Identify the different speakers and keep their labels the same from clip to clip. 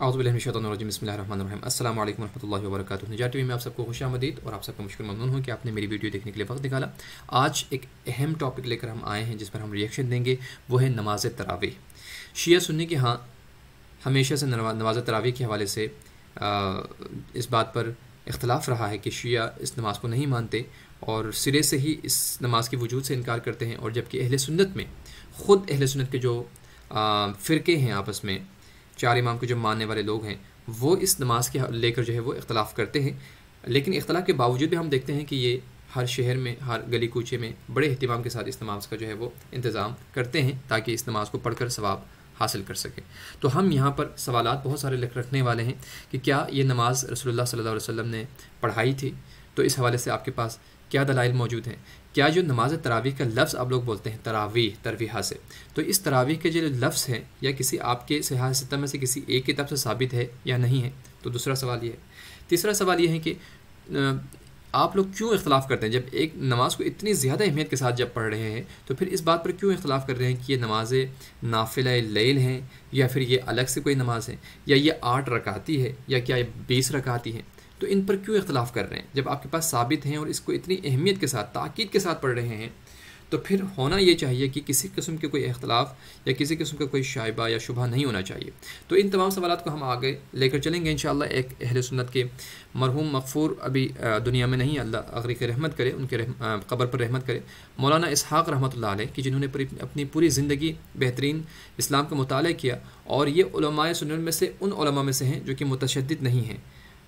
Speaker 1: اعوذ باللہ من الشیطان الرجیم بسم اللہ الرحمن الرحیم السلام علیکم ورحمۃ اللہ وبرکاتہ۔ نجات ٹی وی میں آپ سب کو خوش آمدید اور آپ سب کا مشکور ممنون ہوں کہ آپ نے میری ویڈیو دیکھنے کے لیے وقت نکالا۔ آج ایک اہم ٹاپک لے کر ہم آئے ہیں جس پر ہم ریئیکشن دیں گے، وہ ہے نماز تراویح۔ شیعہ سنی کے ہاں ہمیشہ سے نماز تراویح کے حوالے سے اس بات پر اختلاف رہا ہے کہ شیعہ اس نماز کو نہیں مانتے اور سرے سے ہی اس نماز کے وجود سے انکار کرتے ہیں، اور جبکہ اہل سنت میں خود اہل سنت کے جو فرقے ہیں آپس میں، چار امام کے جو ماننے والے لوگ ہیں، وہ اس نماز کے لے کر جو ہے وہ اختلاف کرتے ہیں۔ لیکن اختلاف کے باوجود بھی ہم دیکھتے ہیں کہ یہ ہر شہر میں، ہر گلی کوچے میں بڑے اہتمام کے ساتھ اس نماز کا جو ہے وہ انتظام کرتے ہیں تاکہ اس نماز کو پڑھ کر ثواب حاصل کر سکیں۔ تو ہم یہاں پر سوالات بہت سارے رکھنے والے ہیں کہ کیا یہ نماز رسول اللہ صلی اللہ علیہ وسلم نے پڑھائی تھی؟ تو اس حوالے سے آپ کے پاس کیا دلائل موجود ہیں؟ کیا جو نماز تراویح کا لفظ آپ لوگ بولتے ہیں تراویح، ترویحہ سے، تو اس تراویح کے جو لفظ ہے یا کسی آپ کے صحاح ستہ میں سے کسی ایک کتاب سے ثابت ہے یا نہیں ہے؟ تو دوسرا سوال یہ ہے۔ تیسرا سوال یہ ہے کہ آپ لوگ کیوں اختلاف کرتے ہیں؟ جب ایک نماز کو اتنی زیادہ اہمیت کے ساتھ جب پڑھ رہے ہیں تو پھر اس بات پر کیوں اختلاف کر رہے ہیں کہ یہ نماز نافلہ لیل ہیں یا پھر یہ الگ سے کوئی نماز ہے، یا یہ 8 رکعتی ہے یا کیا یہ 20 رکعتی ہے؟ تو ان پر کیوں اختلاف کر رہے ہیں جب آپ کے پاس ثابت ہیں اور اس کو اتنی اہمیت کے ساتھ، تاکید کے ساتھ پڑھ رہے ہیں؟ تو پھر ہونا یہ چاہیے کہ کسی قسم کے کوئی اختلاف یا کسی قسم کا کوئی شائبہ یا شبہ نہیں ہونا چاہیے۔ تو ان تمام سوالات کو ہم آگے لے کر چلیں گے انشاءاللہ۔ ایک اہل سنت کے مرحوم مغفور ابھی دنیا میں نہیں، اللہ غریق رحمت کرے، ان کے قبر پر رحمت کرے، مولانا اسحاق رحمۃ اللہ علیہ، کہ جنہوں نے اپنی پوری زندگی بہترین اسلام کا مطالعہ کیا، اور یہ علماء سنت میں سے ان علماء میں سے ہیں جو کہ متشدد نہیں ہیں،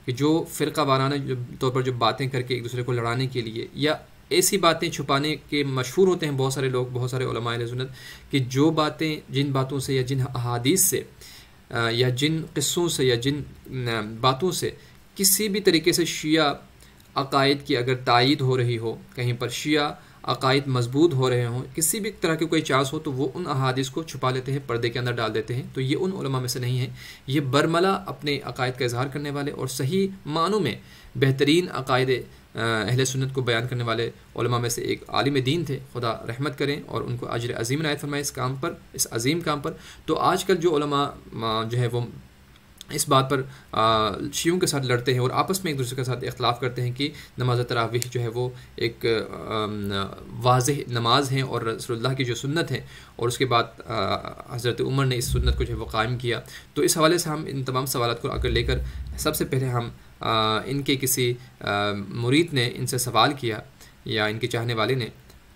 Speaker 1: کہ جو فرقہ وارانہ طور پر جو باتیں کر کے ایک دوسرے کو لڑانے کے لیے یا ایسی باتیں چھپانے کے مشہور ہوتے ہیں بہت سارے لوگ، بہت سارے علماء اہل سنت، کہ جو باتیں، جن باتوں سے یا جن احادیث سے یا جن قصوں سے یا جن باتوں سے کسی بھی طریقے سے شیعہ عقائد کی اگر تائید ہو رہی ہو، کہیں پر شیعہ عقائد مضبوط ہو رہے ہوں، کسی بھی طرح کے کوئی چانس ہو، تو وہ ان احادیث کو چھپا لیتے ہیں، پردے کے اندر ڈال دیتے ہیں۔ تو یہ ان علماء میں سے نہیں ہیں، یہ برملا اپنے عقائد کا اظہار کرنے والے اور صحیح معنوں میں بہترین عقائد اہل سنت کو بیان کرنے والے علماء میں سے ایک عالم دین تھے، خدا رحمت کریں اور ان کو اجر عظیم عنایت فرمائے اس کام پر، اس عظیم کام پر۔ تو آج کل جو علماء جو ہے وہ اس بات پر شیعوں کے ساتھ لڑتے ہیں اور آپس میں ایک دوسرے کے ساتھ اختلاف کرتے ہیں کہ نماز تراویح جو ہے وہ ایک واضح نماز ہے اور رسول اللہ کی جو سنت ہے، اور اس کے بعد حضرت عمر نے اس سنت کو جو ہے وہ قائم کیا۔ تو اس حوالے سے ہم ان تمام سوالات کو اگر لے کر، سب سے پہلے ہم ان کے کسی مرید نے ان سے سوال کیا یا ان کے چاہنے والے نے،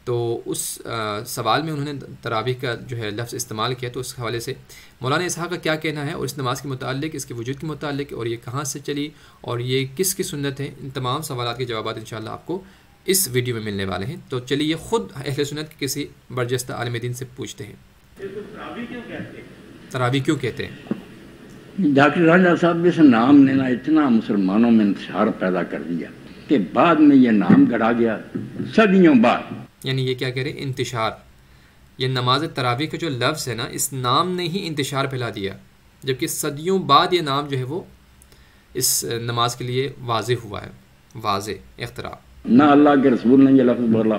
Speaker 1: تو اس سوال میں انہوں نے تراویح کا جو ہے لفظ استعمال کیا۔ تو اس حوالے سے مولانا اسحاق کا کیا کہنا ہے اور اس نماز کے متعلق، اس کے وجود کے متعلق، اور یہ کہاں سے چلی اور یہ کس کی سنت ہے، ان تمام سوالات کے جوابات انشاءاللہ آپ کو اس ویڈیو میں ملنے والے ہیں۔ تو چلیے خود اہل سنت کے کسی برجستہ عالم دین سے پوچھتے ہیں، تراویح کیوں کہتے ہیں؟
Speaker 2: ڈاکٹر راجہ صاحب، اس نام نے نا اتنا مسلمانوں میں انتشار پیدا کر دیا کہ بعد میں یہ نام گڑا گیا صدیوں بعد۔
Speaker 1: یعنی یہ کیا کہہ رہے ہیں؟ انتشار۔ یہ نماز تراویح کا جو لفظ ہے نا، اس نام نے ہی انتشار پھیلا دیا، جبکہ صدیوں بعد یہ نام جو ہے وہ اس نماز کے لیے واضح ہوا ہے، واضح اختراع۔
Speaker 2: نہ اللہ کے رسول نے یہ لفظ بولا،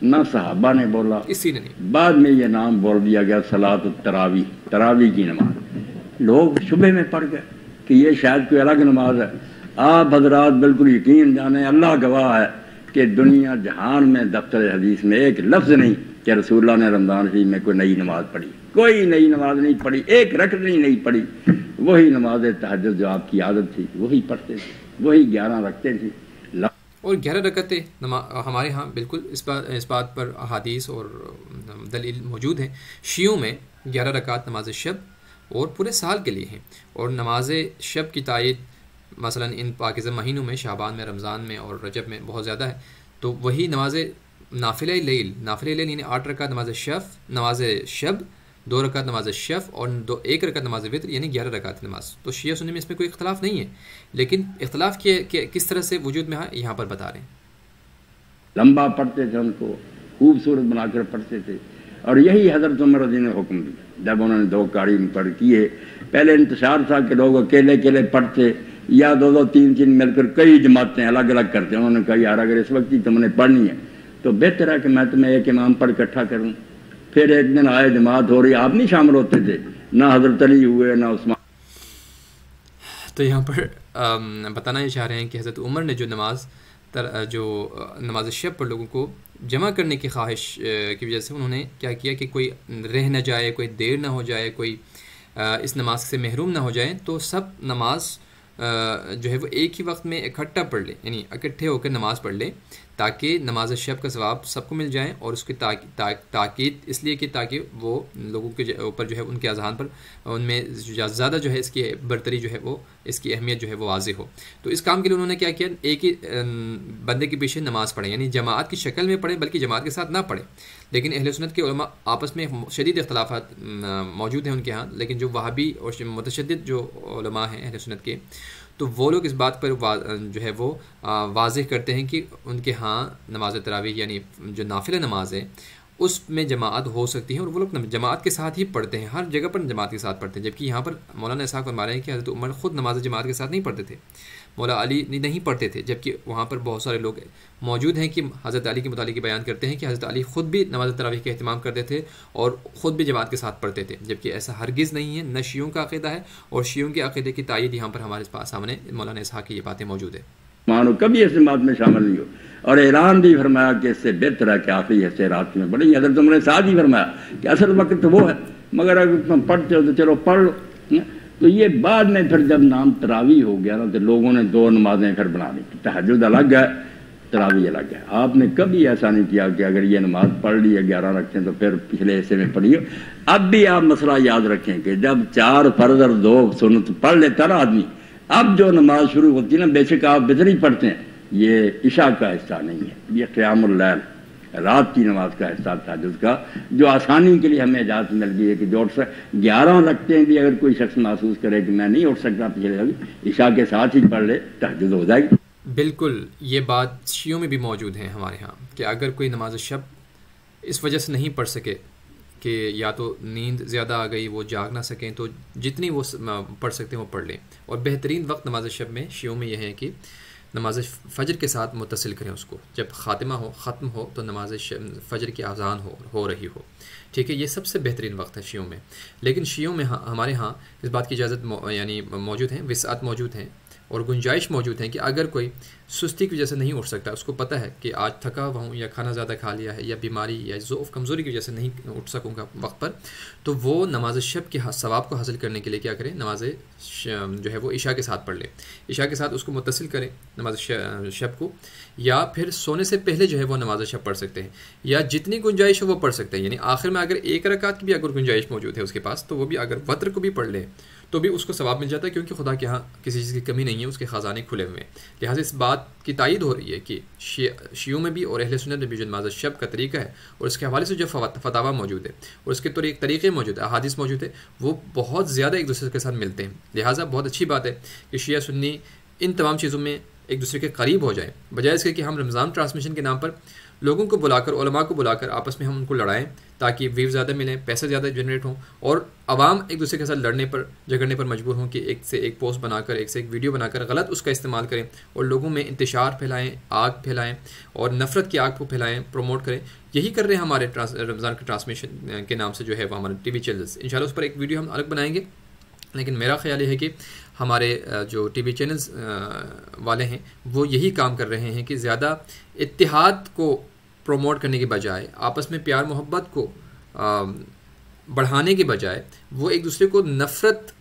Speaker 2: نہ صحابہ نے بولا،
Speaker 1: کسی نے نہیں۔
Speaker 2: بعد میں یہ نام بول دیا گیا صلاۃ التراویح، تراویح کی نماز۔ لوگ شبہ میں پڑ گئے کہ یہ شاید کوئی الگ نماز ہے۔ آپ حضرات بالکل یقین جانیں، اللہ گواہ ہے کہ دنیا جہان میں دفتر حدیث میں ایک لفظ نہیں کہ رسول اللہ نے رمضان شریف میں کوئی نئی نماز پڑھی، کوئی نئی نماز نہیں پڑھی، ایک رکعت نہیں پڑھی۔ وہی نماز تہجد جو آپ کی عادت تھی وہی پڑھتے تھے، وہی 11 رکھتے تھے۔
Speaker 1: اور 11 رکعتیں ہمارے ہاں بالکل اس بات پر احادیث اور دلیل موجود ہیں۔ شیعوں میں 11 رکعت نماز شب اور پورے سال کے لیے ہیں، اور نماز شب کی تائید مثلا ان پاکیزہ مہینوں میں، شعبان میں، رمضان میں اور رجب میں بہت زیادہ ہے۔ تو وہی نماز نافلہ لیل یعنی 8 رکعت نماز شب، 2 رکعت نماز شف اور 1 رکعت نماز وتر یعنی 11 رکعت نماز۔ تو شیعہ سنی میں اس میں کوئی اختلاف نہیں ہے، لیکن اختلاف کس طرح سے وجود میں ہے یہاں پر بتا رہے ہیں۔
Speaker 2: لمبا پڑھتے تھے، ان کو خوبصورت بنا کر پڑھتے تھے، اور یہی حضرت عمر رضی نے حکم دیا جب انہوں نے 2 قاری پڑھ کیے۔ پہلے انتشار تھا کہ لوگ اکیلے اکیلے پڑھتے یا 2 3 مل کر کئی جماعتیں الگ الگ کرتے۔ انہوں نے کہا یار اگر اس وقت ہی تم نے پڑھنی ہے تو بہتر ہے کہ میں تمہیں ایک امام پڑھ اکٹھا کروں۔ پھر ایک دن آئے، جماعت ہو رہی، آپ نہیں شامل ہوتے تھے، نہ حضرت علی ہوئے نہ عثمان۔
Speaker 1: تو یہاں پر بتانا یہ چاہ رہے ہیں کہ حضرت عمر نے جو نماز شب پر لوگوں کو جمع کرنے کی خواہش کی وجہ سے انہوں نے کیا کیا کہ کوئی رہ نہ جائے، کوئی دیر نہ ہو جائے، کوئی اس نماز سے محروم نہ ہو جائیں، تو سب نماز جو ہے وہ ایک ہی وقت میں اکٹھا پڑھ لیں، یعنی اکٹھے ہو کر نماز پڑھ لیں، تاکہ نماز شب کا ثواب سب کو مل جائیں، اور اس کی تاکید اس لیے کہ تاکہ وہ لوگوں کے اوپر جو ہے ان کے اذہان پر ان میں زیادہ جو ہے اس کی برتری جو ہے وہ اس کی اہمیت جو ہے وہ واضح ہو۔ تو اس کام کے لیے انہوں نے کیا کیا، ایک ہی بندے کے پیچھے نماز پڑھیں، یعنی جماعت کی شکل میں پڑھیں بلکہ جماعت کے ساتھ نہ پڑھیں۔ لیکن اہل سنت کے علماء آپس میں شدید اختلافات موجود ہیں ان کے ہاں، لیکن جو وہابی اور متشدد جو علماء ہیں اہل سنت کے، تو وہ لوگ اس بات پر جو ہے وہ واضح کرتے ہیں کہ ان کے ہاں نماز تراویح یعنی جو نافلہ نماز ہے اس میں جماعت ہو سکتی ہے، اور وہ لوگ جماعت کے ساتھ ہی پڑھتے ہیں، ہر جگہ پر جماعت کے ساتھ پڑھتے ہیں۔ جبکہ یہاں پر مولانا اسحاق فرما رہے ہیں کہ حضرت عمر خود نماز جماعت کے ساتھ نہیں پڑھتے تھے، مولا علی نہیں پڑھتے تھے، جبکہ وہاں پر بہت سارے لوگ موجود ہیں کہ حضرت علی کے متعلق بیان کرتے ہیں کہ حضرت علی خود بھی نماز تراویح کا اہتمام کرتے تھے اور خود بھی جماعت کے ساتھ پڑھتے تھے، جبکہ ایسا ہرگز نہیں ہے، نہ شیعوں کا عقیدہ ہے، اور شیعوں کے عقیدے کی تائید یہاں پر ہمارے سامنے مولانا اسحاق کی یہ باتیں موجود ہیں۔
Speaker 2: مانو کبھی اس بات میں شامل نہیں ہو، اور اعلان بھی فرمایا کہ اس سے بہتر ہے کہ آخری حصے رات میں پڑھی۔ حضرت عمر نے ساتھ ہی فرمایا کہ اصل وقت تو وہ ہے، مگر اگر تم پڑھتے ہو تو چلو پڑھ لو۔ تو یہ بعد میں پھر جب نام تراویح ہو گیا نا تو لوگوں نے دو نمازیں پھر بنا لی، تہجد الگ ہے، تراویح الگ ہے۔ آپ نے کبھی ایسا نہیں کیا کہ اگر یہ نماز پڑھ لی ہے 11 رکھیں تو پھر پچھلے حصے میں پڑھی ہو۔ اب بھی آپ مسئلہ یاد رکھیں کہ جب 4 فرض اور 2 سنت پڑھ لیتا نا آدمی، اب جو نماز شروع ہوتی ہے نا، بے شک آپ بطری پڑھتے ہیں، یہ عشاء کا حصہ نہیں ہے، یہ قیام اللیل رات کی نماز کا حصہ تہجد کا، جو آسانی کے لیے ہمیں اجازت مل گئی ہے کہ جو 11 رکھتے ہیں بھی اگر کوئی شخص محسوس کرے کہ میں نہیں اٹھ سکتا پچھلے عشاء کے ساتھ ہی پڑھ لے، تہجد ہو جائے گی۔
Speaker 1: بالکل یہ بات شیعوں میں بھی موجود ہے ہمارے ہاں کہ اگر کوئی نماز شب اس وجہ سے نہیں پڑھ سکے کہ یا تو نیند زیادہ آ گئی، وہ جاگ نہ سکیں، تو جتنی وہ پڑھ سکتے ہیں وہ پڑھ لیں۔ اور بہترین وقت نماز شب میں شیعوں میں یہ ہے کہ نماز فجر کے ساتھ متصل کریں اس کو، جب ختم ہو تو نماز فجر کی اذان ہو رہی ہو، ٹھیک ہے، یہ سب سے بہترین وقت ہے شیعوں میں۔ لیکن شیعوں میں ہمارے ہاں اس بات کی اجازت یعنی موجود ہیں، وسعت موجود ہیں اور گنجائش موجود ہیں کہ اگر کوئی سستی کی وجہ سے نہیں اٹھ سکتا، اس کو پتہ ہے کہ آج تھکا ہوا ہوں یا کھانا زیادہ کھا لیا ہے یا بیماری یا ضعف کمزوری کی وجہ سے نہیں اٹھ سکوں گا وقت پر، تو وہ نماز شب کے ثواب کو حاصل کرنے کے لیے کیا کریں، نماز جو ہے وہ عشاء کے ساتھ پڑھ لیں، عشاء کے ساتھ اس کو متصل کریں نماز شب کو، یا پھر سونے سے پہلے جو ہے وہ نماز شب پڑھ سکتے ہیں، یا جتنی گنجائش ہو وہ پڑھ سکتے ہیں، یعنی آخر میں اگر 1 رکعت کی بھی اگر گنجائش موجود ہے اس کے پاس تو وہ بھی اگر وتر کو بھی پڑھ لے تو بھی اس کو ثواب مل جاتا ہے، کیونکہ خدا کے ہاں کسی چیز کی کمی نہیں ہے، اس کے خزانے کھلے ہوئے ہیں۔ لہٰذا اس بات کی تائید ہو رہی ہے کہ شیعوں میں بھی اور اہل سنت میں بھی جو نماز شب کا طریقہ ہے اور اس کے حوالے سے جو فتاویٰ موجود ہے اور اس کے طریقے موجود ہے، احادیث موجود ہے، وہ بہت زیادہ ایک دوسرے کے ساتھ ملتے ہیں۔ لہٰذا بہت اچھی بات ہے کہ شیعہ سنی ان تمام چیزوں میں ایک دوسرے کے قریب ہو جائیں، بجائے اس کے کہ ہم رمضان ٹرانسمیشن کے نام پر لوگوں کو بلا کر، علماء کو بلا کر آپس میں ہم ان کو لڑائیں تاکہ ویو زیادہ ملیں، پیسے زیادہ جنریٹ ہوں، اور عوام ایک دوسرے کے ساتھ جھگڑنے پر مجبور ہوں کہ ایک سے ایک پوسٹ بنا کر، ایک سے ایک ویڈیو بنا کر غلط اس کا استعمال کریں اور لوگوں میں انتشار پھیلائیں، آگ پھیلائیں اور نفرت کی آگ کو پھیلائیں، پروموٹ کریں۔ یہی کر رہے ہیں ہمارے رمضان کے ٹرانسمیشن کے نام سے جو ہے وہ ہمارے ٹی وی چینلز، انشاءاللہ اس پر ایک ویڈیو ہم الگ بنائیں گے۔ لیکن میرا خیال یہ ہے کہ ہمارے جو ٹی وی چینلز والے ہیں وہ یہی کام کر رہے ہیں کہ زیادہ اتحاد کو پروموٹ کرنے کے بجائے، آپس میں پیار محبت کو بڑھانے کے بجائے، وہ ایک دوسرے کو نفرت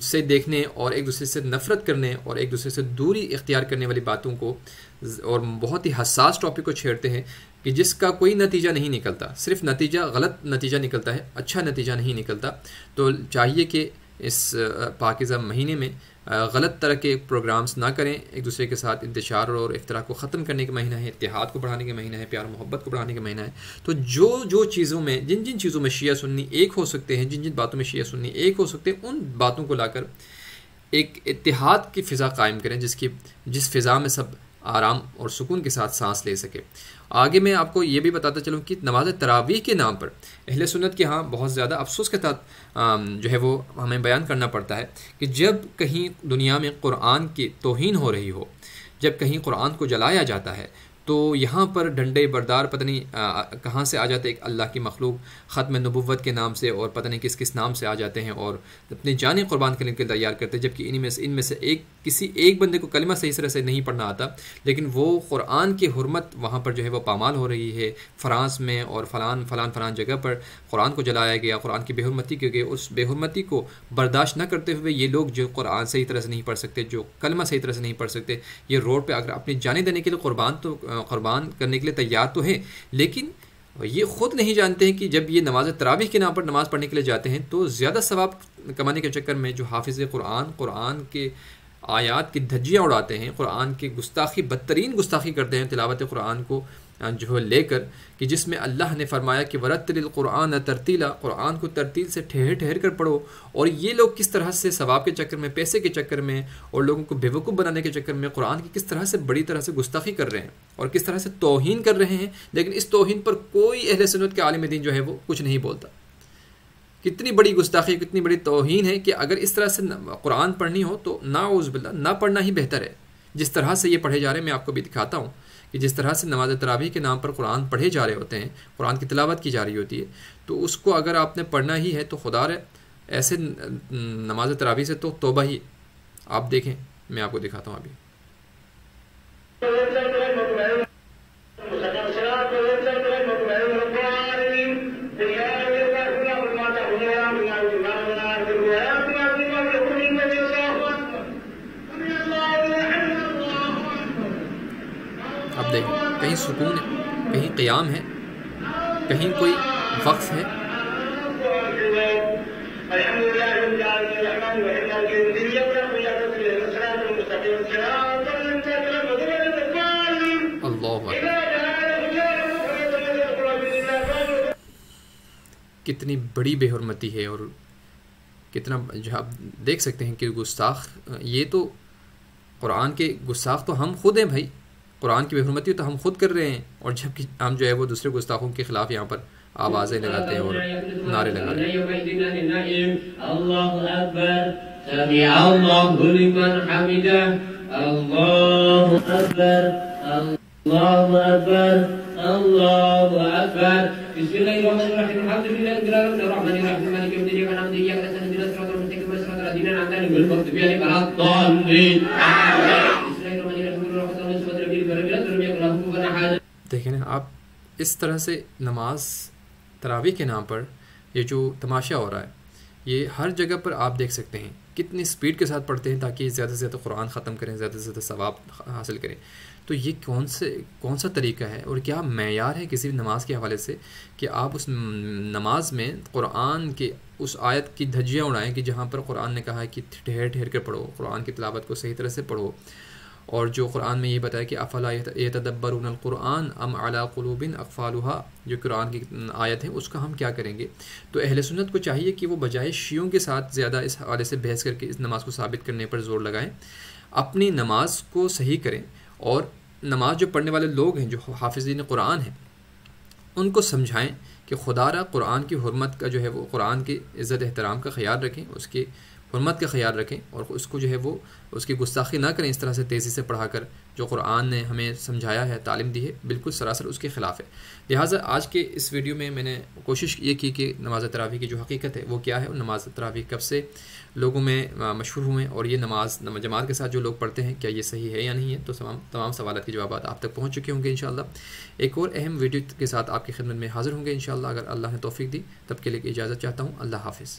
Speaker 1: سے دیکھنے اور ایک دوسرے سے نفرت کرنے اور ایک دوسرے سے دوری اختیار کرنے والی باتوں کو اور بہت ہی حساس ٹاپک کو چھیڑتے ہیں کہ جس کا کوئی نتیجہ نہیں نکلتا، صرف نتیجہ غلط نتیجہ نکلتا ہے، اچھا نتیجہ نہیں نکلتا۔ تو چاہیے کہ اس پاکیزہ مہینے میں غلط طرح کے پروگرامز نہ کریں، ایک دوسرے کے ساتھ انتشار اور افتراء کو ختم کرنے کا مہینہ ہے، اتحاد کو بڑھانے کا مہینہ ہے، پیار و محبت کو بڑھانے کا مہینہ ہے۔ تو جو چیزوں میں جن چیزوں میں شیعہ سنی ایک ہو سکتے ہیں، جن باتوں میں شیعہ سنی ایک ہو سکتے ہیں، ان باتوں کو لا کر ایک اتحاد کی فضا قائم کریں، جس فضا میں سب آرام اور سکون کے ساتھ سانس لے سکے۔ آگے میں آپ کو یہ بھی بتاتا چلوں کہ نماز تراویح کے نام پر اہل سنت کے ہاں بہت زیادہ افسوس کے ساتھ جو ہے وہ ہمیں بیان کرنا پڑتا ہے کہ جب کہیں دنیا میں قرآن کی توہین ہو رہی ہو، جب کہیں قرآن کو جلایا جاتا ہے، تو یہاں پر ڈنڈے بردار پتہ نہیں کہاں سے آ جاتے ایک اللہ کی مخلوق ختم نبوت کے نام سے اور پتہ نہیں کس کس نام سے آ جاتے ہیں اور اپنی جانیں قربان کرنے کے لیے تیار کرتے ہیں، جبکہ ان میں سے کسی ایک بندے کو کلمہ صحیح طرح سے نہیں پڑھنا آتا، لیکن وہ قرآن کی حرمت وہاں پر جو ہے وہ پامال ہو رہی ہے۔ فرانس میں اور فلان جگہ پر قرآن کو جلایا گیا، قرآن کی بے حرمتی کی گئی، اس بے حرمتی کو برداشت نہ کرتے ہوئے یہ لوگ جو قرآن صحیح طرح سے نہیں پڑھ سکتے، جو کلمہ صحیح طرح سے نہیں پڑھ سکتے، یہ روڈ پہ اگر اپنی جانیں دینے کے لیے قربان کرنے کے لیے تیار تو ہیں، لیکن یہ خود نہیں جانتے ہیں کہ جب یہ نماز تراویح کے نام پر نماز پڑھنے کے لیے جاتے ہیں تو زیادہ ثواب کمانے کے چکر میں جو حافظ قرآن کے آیات کی دھجیاں اڑاتے ہیں، قرآن کی بدترین گستاخی کرتے ہیں تلاوت قرآن کو جو لے کر، کہ جس میں اللہ نے فرمایا کہ ورتل القرآن ترتیلا، قرآن کو ترتیل سے ٹھہر کر پڑھو، اور یہ لوگ کس طرح سے ثواب کے چکر میں، پیسے کے چکر میں اور لوگوں کو بیوقوف بنانے کے چکر میں قرآن کی کس طرح سے بڑی طرح سے گستاخی کر رہے ہیں اور کس طرح سے توہین کر رہے ہیں، لیکن اس توہین پر کوئی اہل سنت کے عالم دین جو ہے وہ کچھ نہیں بولتا۔ کتنی بڑی گستاخی، کتنی بڑی توہین ہے کہ اگر اس طرح سے قرآن پڑھنی ہو تو نعوذ باللہ نہ پڑھنا ہی بہتر ہے۔ جس طرح سے یہ پڑھے جا رہے ہیں، میں آپ کو بھی دکھاتا ہوں کہ جس طرح سے نماز تراویح کے نام پر قرآن پڑھے جا رہے ہوتے ہیں، قرآن کی تلاوت کی جا رہی ہوتی ہے، تو اس کو اگر آپ نے پڑھنا ہی ہے تو خدا رے ایسے نماز تراویح سے تو توبہ ہی۔ آپ دیکھیں، میں آپ کو دکھاتا ہوں ابھی۔ اب دیکھیں، کہیں سکون ہے، کہیں قیام ہے، کہیں کوئی وقف ہے۔ اللہ اکبر، کتنی بڑی بے حرمتی ہے، اور کتنا جو آپ دیکھ سکتے ہیں کہ گستاخ، یہ تو قرآن کے گستاخ تو ہم خود ہیں بھائی، قرآن کی بے حرمتی تو ہم خود کر رہے ہیں، اور جبکہ ہم جو ہے وہ دوسرے گستاخوں کے خلاف یہاں پر آوازیں لگاتے ہیں اور نعرے لگا رہے ہیں۔
Speaker 3: اللہ اکبر، سمع اللہ لمن حمدہ، اللہ اکبر، اللہ اکبر، اللہ اکبر۔ بسم اللہ الرحمن الرحیم، الحمد للہ رب العالمین الرحمن الرحیم مالک یوم الدین، ایاک نعبد و ایاک نستعین، اهدنا الصراط المستقیم صراط الذین انعمت علیہم غیر المغضوب علیہم ولا الضالین۔
Speaker 1: دیکھیں نا آپ، اس طرح سے نماز تراویح کے نام پر یہ جو تماشا ہو رہا ہے، یہ ہر جگہ پر آپ دیکھ سکتے ہیں کتنی سپیڈ کے ساتھ پڑھتے ہیں تاکہ زیادہ سے زیادہ قرآن ختم کریں، زیادہ سے زیادہ ثواب حاصل کریں۔ تو یہ کون سا طریقہ ہے اور کیا معیار ہے کسی بھی نماز کے حوالے سے کہ آپ اس نماز میں قرآن کے اس آیت کی دھجیاں اڑائیں کہ جہاں پر قرآن نے کہا ہے کہ ٹھہر کر پڑھو، قرآن کی تلاوت کو صحیح طرح سے پڑھو، اور جو قرآن میں یہ بتایا کہ افلا یتدبرون القرآن ام علی قلوب اقفالها، جو قرآن کی آیت ہے اس کا ہم کیا کریں گے؟ تو اہل سنت کو چاہیے کہ وہ بجائے شیعوں کے ساتھ زیادہ اس حوالے سے بحث کر کے اس نماز کو ثابت کرنے پر زور لگائیں، اپنی نماز کو صحیح کریں، اور نماز جو پڑھنے والے لوگ ہیں، جو حافظین قرآن ہیں، ان کو سمجھائیں کہ خدا را قرآن کی حرمت کا جو ہے وہ قرآن کی عزت احترام کا خیال رکھیں، اس کی حرمت کا خیال رکھیں، اور اس کو جو ہے وہ اس کی گستاخی نہ کریں اس طرح سے تیزی سے پڑھا کر، جو قرآن نے ہمیں سمجھایا ہے، تعلیم دی ہے، بالکل سراسر اس کے خلاف ہے۔ لہٰذا آج کے اس ویڈیو میں میں نے کوشش یہ کی کہ نماز تراویح کی جو حقیقت ہے وہ کیا ہے، اور نماز تراویح کب سے لوگوں میں مشہور ہوئے، اور یہ نماز جماعت کے ساتھ جو لوگ پڑھتے ہیں کیا یہ صحیح ہے یا نہیں ہے، تو تمام سوالات کے جوابات آپ تک پہنچ چکے ہوں گے انشاءاللہ۔ ایک اور اہم ویڈیو کے ساتھ آپ کی خدمت میں حاضر ہوں گے انشاءاللہ، اگر اللہ نے توفیق دی۔ تب کے لیے اجازت چاہتا ہوں، اللہ حافظ۔